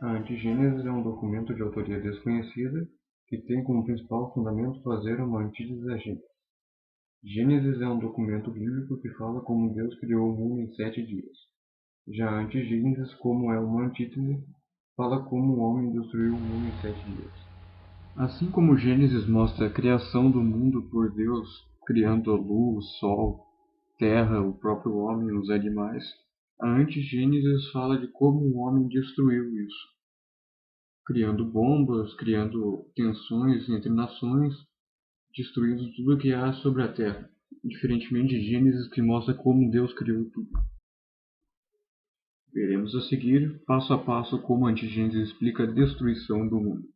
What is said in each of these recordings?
A Antigênese é um documento de autoria desconhecida que tem como principal fundamento fazer uma antítese da Gênese. Gênesis é um documento bíblico que fala como Deus criou o mundo em 7 dias. Já a Antigênesis, como é uma antítese, fala como o homem destruiu o mundo em 7 dias. Assim como Gênesis mostra a criação do mundo por Deus, criando a luz, sol, terra, o próprio homem e os animais, a Antigênesis fala de como o homem destruiu isso, criando bombas, criando tensões entre nações, destruindo tudo que há sobre a terra, diferentemente de Gênesis que mostra como Deus criou tudo. Veremos a seguir, passo a passo, como a Antigênese explica a destruição do mundo.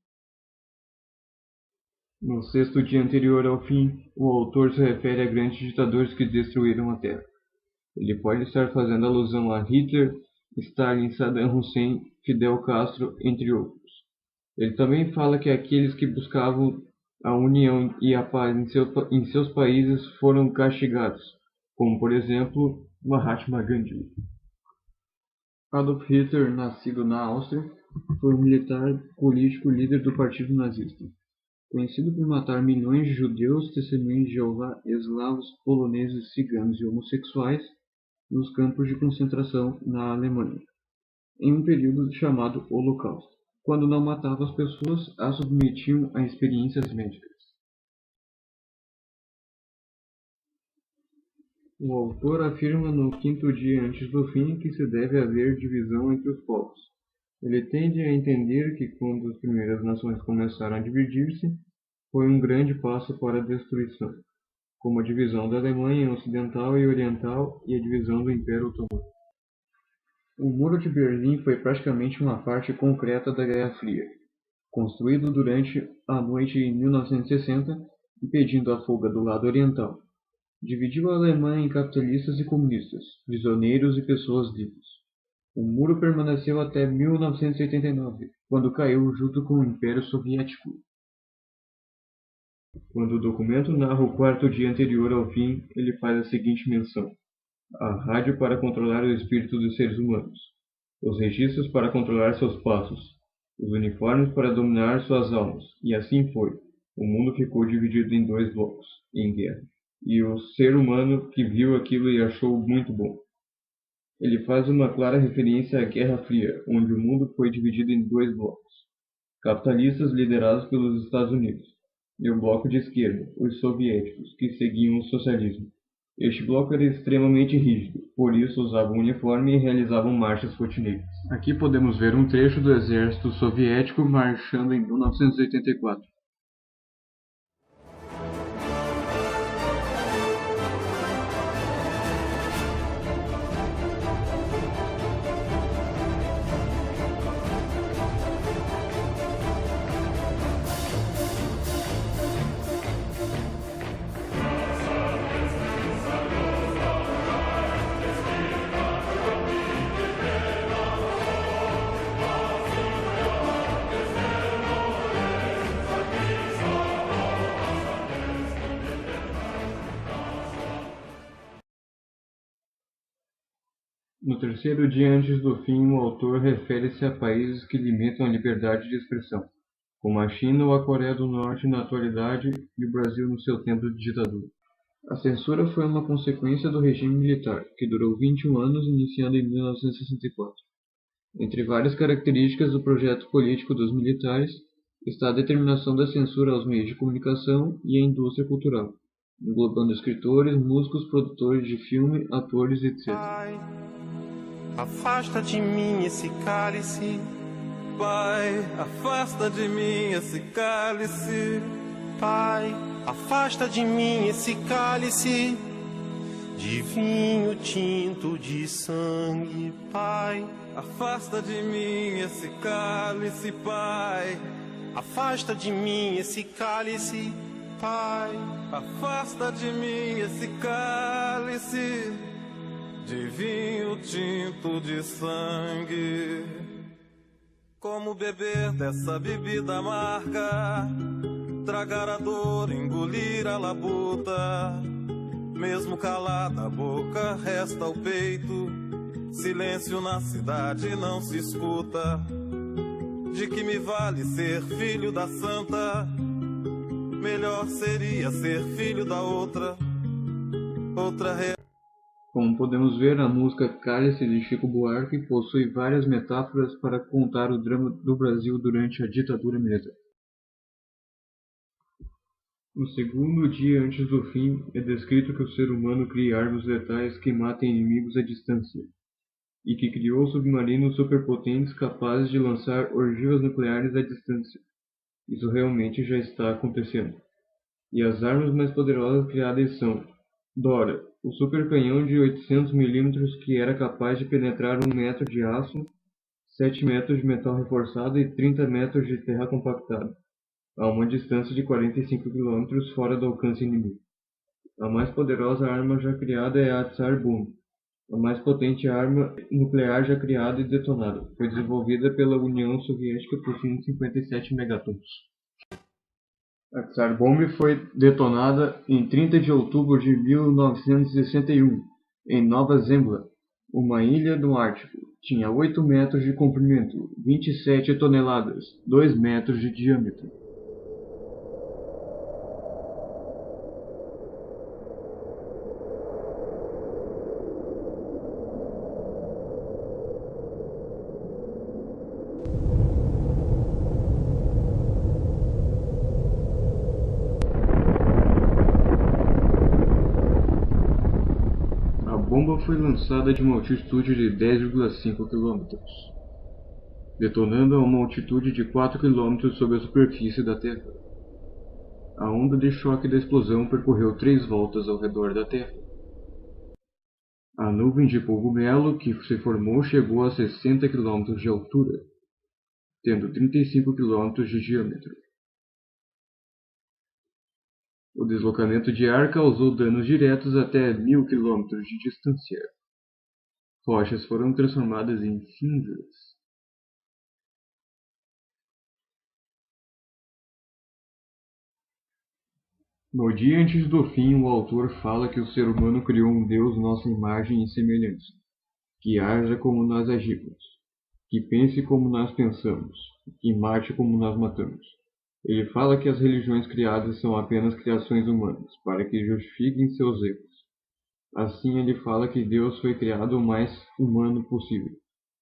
No sexto dia anterior ao fim, o autor se refere a grandes ditadores que destruíram a terra. Ele pode estar fazendo alusão a Hitler, Stalin, Saddam Hussein, Fidel Castro, entre outros. Ele também fala que aqueles que buscavam a união e a paz em seus países foram castigados, como por exemplo Mahatma Gandhi. Adolf Hitler, nascido na Áustria, foi um militar político líder do Partido Nazista. Conhecido por matar milhões de judeus, testemunhas de Jeová, eslavos, poloneses, ciganos e homossexuais nos campos de concentração na Alemanha, em um período chamado Holocausto, quando não matava as pessoas, as submetiam a experiências médicas. O autor afirma no quinto dia antes do fim que se deve haver divisão entre os povos. Ele tende a entender que quando as primeiras nações começaram a dividir-se, foi um grande passo para a destruição, como a divisão da Alemanha ocidental e oriental e a divisão do Império Otomano. O Muro de Berlim foi praticamente uma parte concreta da Guerra Fria, construído durante a noite em 1960, impedindo a fuga do lado oriental. Dividiu a Alemanha em capitalistas e comunistas, prisioneiros e pessoas livres. O muro permaneceu até 1989, quando caiu junto com o Império Soviético. Quando o documento narra o quarto dia anterior ao fim, ele faz a seguinte menção: a rádio para controlar o espírito dos seres humanos, os registros para controlar seus passos, os uniformes para dominar suas almas, e assim foi. O mundo ficou dividido em 2 blocos, em guerra, e o ser humano que viu aquilo e achou muito bom. Ele faz uma clara referência à Guerra Fria, onde o mundo foi dividido em 2 blocos, capitalistas liderados pelos Estados Unidos, e o bloco de esquerda, os soviéticos, que seguiam o socialismo. Este bloco era extremamente rígido, por isso usavam uniforme e realizavam marchas rotineiras. Aqui podemos ver um trecho do exército soviético marchando em 1984. No terceiro dia antes do fim, o autor refere-se a países que limitam a liberdade de expressão, como a China ou a Coreia do Norte na atualidade e o Brasil no seu tempo de ditadura. A censura foi uma consequência do regime militar, que durou 21 anos, iniciando em 1964. Entre várias características do projeto político dos militares está a determinação da censura aos meios de comunicação e à indústria cultural, englobando escritores, músicos, produtores de filme, atores, etc. Afasta de mim esse cálice, Pai, afasta de mim esse cálice, Pai, afasta de mim esse cálice de vinho tinto de sangue, Pai, afasta de mim esse cálice, Pai, afasta de mim esse cálice, Pai, afasta de mim esse cálice de vinho tinto de sangue. Como beber dessa bebida amarga, tragar a dor, engolir a labuta. Mesmo calada a boca, resta o peito. Silêncio na cidade não se escuta. De que me vale ser filho da santa? Melhor seria ser filho da outra Como podemos ver, a música Cálice de Chico Buarque possui várias metáforas para contar o drama do Brasil durante a ditadura militar. No segundo dia antes do fim, é descrito que o ser humano cria armas letais que matem inimigos à distância, e que criou submarinos superpotentes capazes de lançar ogivas nucleares à distância. Isso realmente já está acontecendo. E as armas mais poderosas criadas são Dora, o supercanhão de 800 mm que era capaz de penetrar 1 metro de aço, 7 metros de metal reforçado e 30 metros de terra compactada, a uma distância de 45 km fora do alcance inimigo. A mais poderosa arma já criada é a Tsar Bomb, a mais potente arma nuclear já criada e detonada. Foi desenvolvida pela União Soviética por 157 megatons. A Tsar Bomb foi detonada em 30 de outubro de 1961, em Nova Zembla, uma ilha do Ártico. Tinha 8 metros de comprimento, 27 toneladas, 2 metros de diâmetro. A bomba foi lançada de uma altitude de 10,5 km, detonando a uma altitude de 4 km sobre a superfície da Terra. A onda de choque da explosão percorreu 3 voltas ao redor da Terra. A nuvem de cogumelo que se formou chegou a 60 km de altura, tendo 35 km de diâmetro. O deslocamento de ar causou danos diretos até 1000 km de distância. Rochas foram transformadas em cinzas. No dia antes do fim, o autor fala que o ser humano criou um Deus nossa imagem e semelhança, que haja como nós agimos, que pense como nós pensamos, que mate como nós matamos. Ele fala que as religiões criadas são apenas criações humanas, para que justifiquem seus erros. Assim ele fala que Deus foi criado o mais humano possível,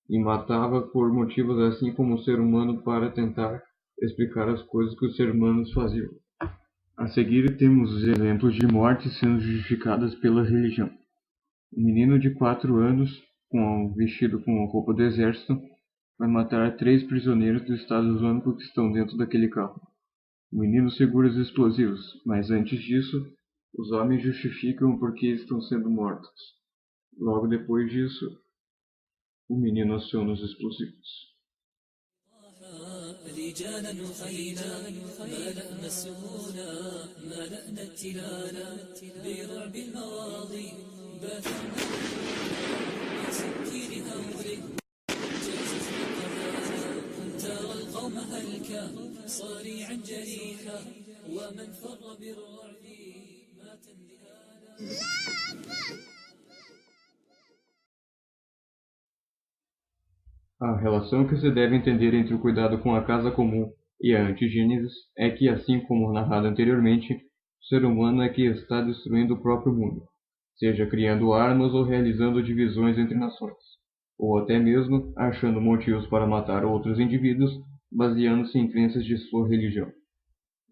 e matava por motivos assim como o ser humano para tentar explicar as coisas que os seres humanos faziam. A seguir temos os exemplos de mortes sendo justificadas pela religião. Um menino de 4 anos, vestido com a roupa do exército, vai matar 3 prisioneiros do Estado Islâmico que estão dentro daquele carro. O menino segura os explosivos, mas antes disso, os homens justificam porque estão sendo mortos. Logo depois disso, o menino aciona os explosivos. رجالا وخيلا ملأنا السهولا ملأنا التلالا برعب المواضي بثنا بسكين هولي جازت القبائل ترى القوم هلكا صريعا جريحا ومن فر بالرعب مات انذهالا. A relação que se deve entender entre o cuidado com a casa comum e a antigênesis é que, assim como narrado anteriormente, o ser humano é que está destruindo o próprio mundo, seja criando armas ou realizando divisões entre nações, ou até mesmo achando motivos para matar outros indivíduos baseando-se em crenças de sua religião.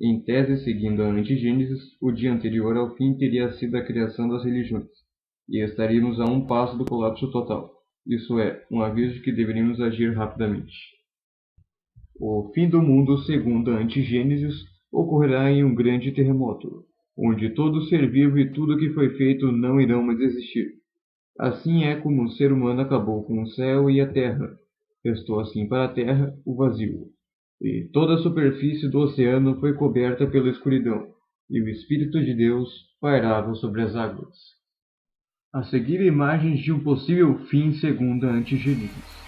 Em tese, seguindo a antigênesis, o dia anterior ao fim teria sido a criação das religiões, e estaríamos a um passo do colapso total. Isso é, um aviso de que deveríamos agir rapidamente. O fim do mundo, segundo a antigênesis, ocorrerá em um grande terremoto, onde todo ser vivo e tudo que foi feito não irão mais existir. Assim é como o ser humano acabou com o céu e a terra. Restou assim para a terra o vazio. E toda a superfície do oceano foi coberta pela escuridão, e o Espírito de Deus pairava sobre as águas. A seguir, imagens de um possível fim segundo a antigênesis.